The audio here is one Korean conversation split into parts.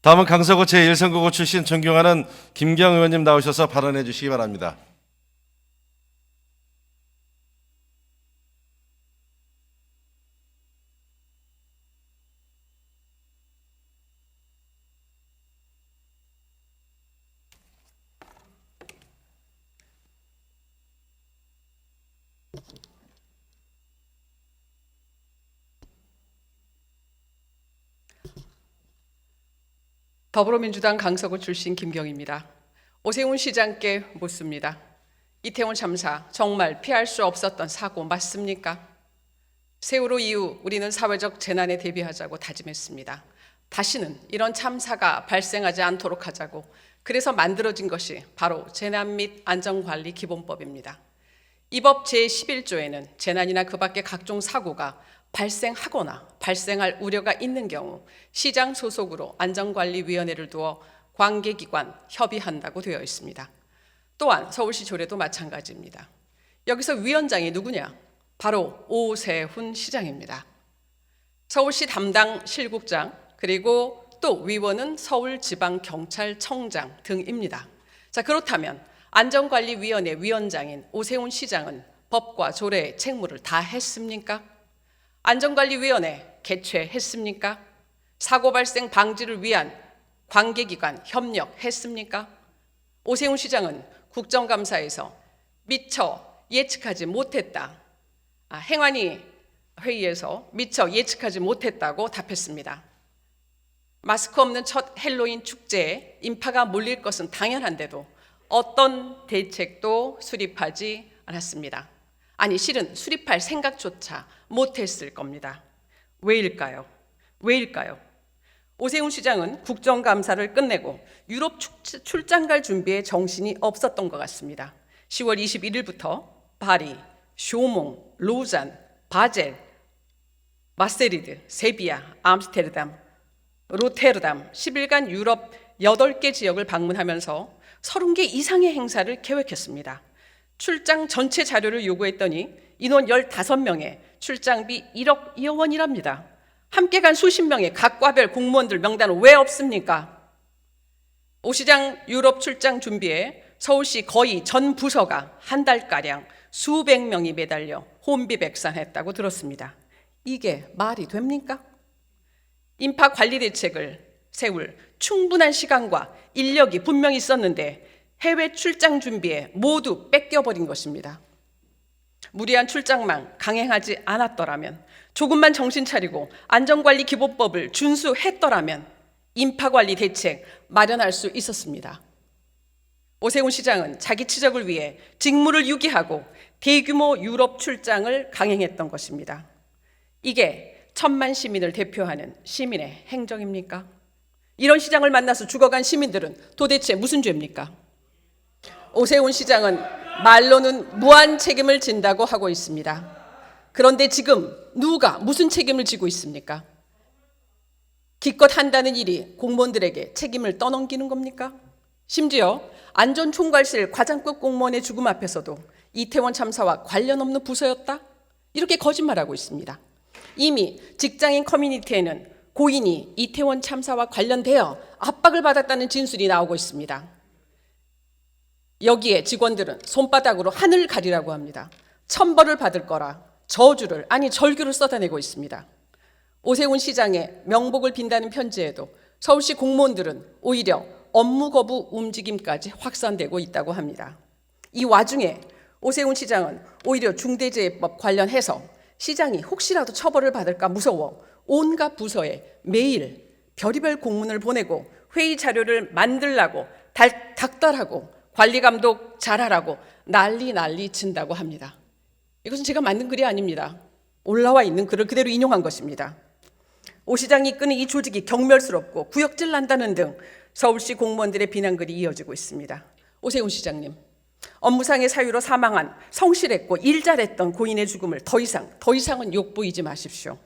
다음은 강서구 제1선거구 출신 존경하는 김경 의원님 나오셔서 발언해 주시기 바랍니다. 더불어민주당 강서구 출신 김경입니다. 오세훈 시장께 묻습니다. 이태원 참사 정말 피할 수 없었던 사고 맞습니까? 세월호 이후 우리는 사회적 재난에 대비하자고 다짐했습니다. 다시는 이런 참사가 발생하지 않도록 하자고, 그래서 만들어진 것이 바로 재난 및 안전관리 기본법입니다. 이 법 제11조에는 재난이나 그 밖의 각종 사고가 발생하거나 발생할 우려가 있는 경우 시장 소속으로 안전관리위원회를 두어 관계기관 협의한다고 되어 있습니다. 또한 서울시 조례도 마찬가지입니다. 여기서 위원장이 누구냐? 바로 오세훈 시장입니다. 서울시 담당 실국장, 그리고 또 위원은 서울지방경찰청장 등입니다. 자, 그렇다면 안전관리위원회 위원장인 오세훈 시장은 법과 조례의 책무를 다 했습니까? 안전관리위원회 개최했습니까? 사고 발생 방지를 위한 관계기관 협력했습니까? 오세훈 시장은 국정감사에서 미처 예측하지 못했다. 행안위 회의에서 미처 예측하지 못했다고 답했습니다. 마스크 없는 첫 헬로윈 축제에 인파가 몰릴 것은 당연한데도 어떤 대책도 수립하지 않았습니다. 아니, 실은 수립할 생각조차 못했을 겁니다. 왜일까요? 왜일까요? 오세훈 시장은 국정감사를 끝내고 유럽 출장 갈 준비에 정신이 없었던 것 같습니다. 10월 21일부터 파리, 쇼몽, 로잔, 바젤, 마세리드, 세비야, 암스테르담, 로테르담 10일간 유럽 8개 지역을 방문하면서 30개 이상의 행사를 계획했습니다. 출장 전체 자료를 요구했더니 인원 15명에 출장비 1억 2억 원이랍니다. 함께 간 수십 명의 각 과별 공무원들 명단은 왜 없습니까? 오 시장 유럽 출장 준비에 서울시 거의 전 부서가 한 달가량 수백 명이 매달려 혼비백산했다고 들었습니다. 이게 말이 됩니까? 인파 관리 대책을 세울 충분한 시간과 인력이 분명히 있었는데 해외 출장 준비에 모두 뺏겨버린 것입니다. 무리한 출장만 강행하지 않았더라면, 조금만 정신 차리고 안전관리 기본법을 준수했더라면 인파관리 대책 마련할 수 있었습니다. 오세훈 시장은 자기 치적을 위해 직무를 유기하고 대규모 유럽 출장을 강행했던 것입니다. 이게 1000만 시민을 대표하는 시민의 행정입니까? 이런 시장을 만나서 죽어간 시민들은 도대체 무슨 죄입니까? 오세훈 시장은 말로는 무한 책임을 진다고 하고 있습니다. 그런데 지금 누가 무슨 책임을 지고 있습니까? 기껏 한다는 일이 공무원들에게 책임을 떠넘기는 겁니까? 심지어 안전총괄실 과장급 공무원의 죽음 앞에서도 이태원 참사와 관련 없는 부서였다? 이렇게 거짓말하고 있습니다. 이미 직장인 커뮤니티에는 고인이 이태원 참사와 관련되어 압박을 받았다는 진술이 나오고 있습니다. 여기에 직원들은 손바닥으로 하늘 가리라고 합니다. 천벌을 받을 거라 저주를, 아니 절규를 쏟아내고 있습니다. 오세훈 시장의 명복을 빈다는 편지에도 서울시 공무원들은 오히려 업무 거부 움직임까지 확산되고 있다고 합니다. 이 와중에 오세훈 시장은 오히려 중대재해법 관련해서 시장이 혹시라도 처벌을 받을까 무서워 온갖 부서에 매일 별의별 공문을 보내고 회의 자료를 만들라고 닥달하고 관리감독 잘하라고 난리 친다고 합니다. 이것은 제가 만든 글이 아닙니다. 올라와 있는 글을 그대로 인용한 것입니다. 오 시장이 이끄는 이 조직이 경멸스럽고 구역질 난다는 등 서울시 공무원들의 비난글이 이어지고 있습니다. 오세훈 시장님, 업무상의 사유로 사망한 성실했고 일 잘했던 고인의 죽음을 더 이상은 욕보이지 마십시오.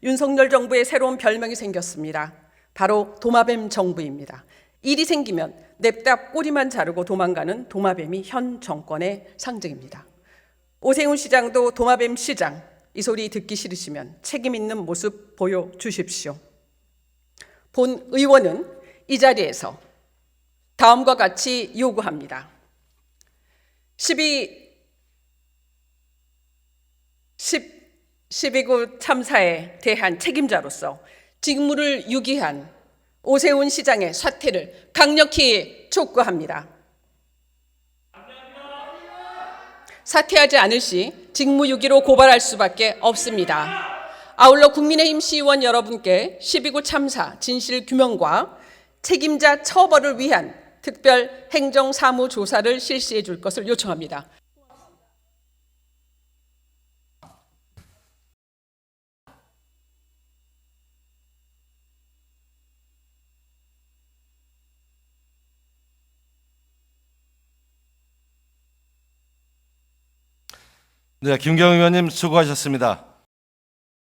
윤석열 정부의 새로운 별명이 생겼습니다. 바로 도마뱀 정부입니다. 일이 생기면 냅다 꼬리만 자르고 도망가는 도마뱀이 현 정권의 상징입니다. 오세훈 시장도 도마뱀 시장, 이 소리 듣기 싫으시면 책임 있는 모습 보여주십시오. 본 의원은 이 자리에서 다음과 같이 요구합니다. 12구 참사에 대한 책임자로서 직무를 유기한 오세훈 시장의 사퇴를 강력히 촉구합니다. 사퇴하지 않을 시 직무유기로 고발할 수밖에 없습니다. 아울러 국민의힘 시의원 여러분께 12구 참사 진실규명과 책임자 처벌을 위한 특별 행정사무조사를 실시해 줄 것을 요청합니다. 네, 김경희 의원님 수고하셨습니다.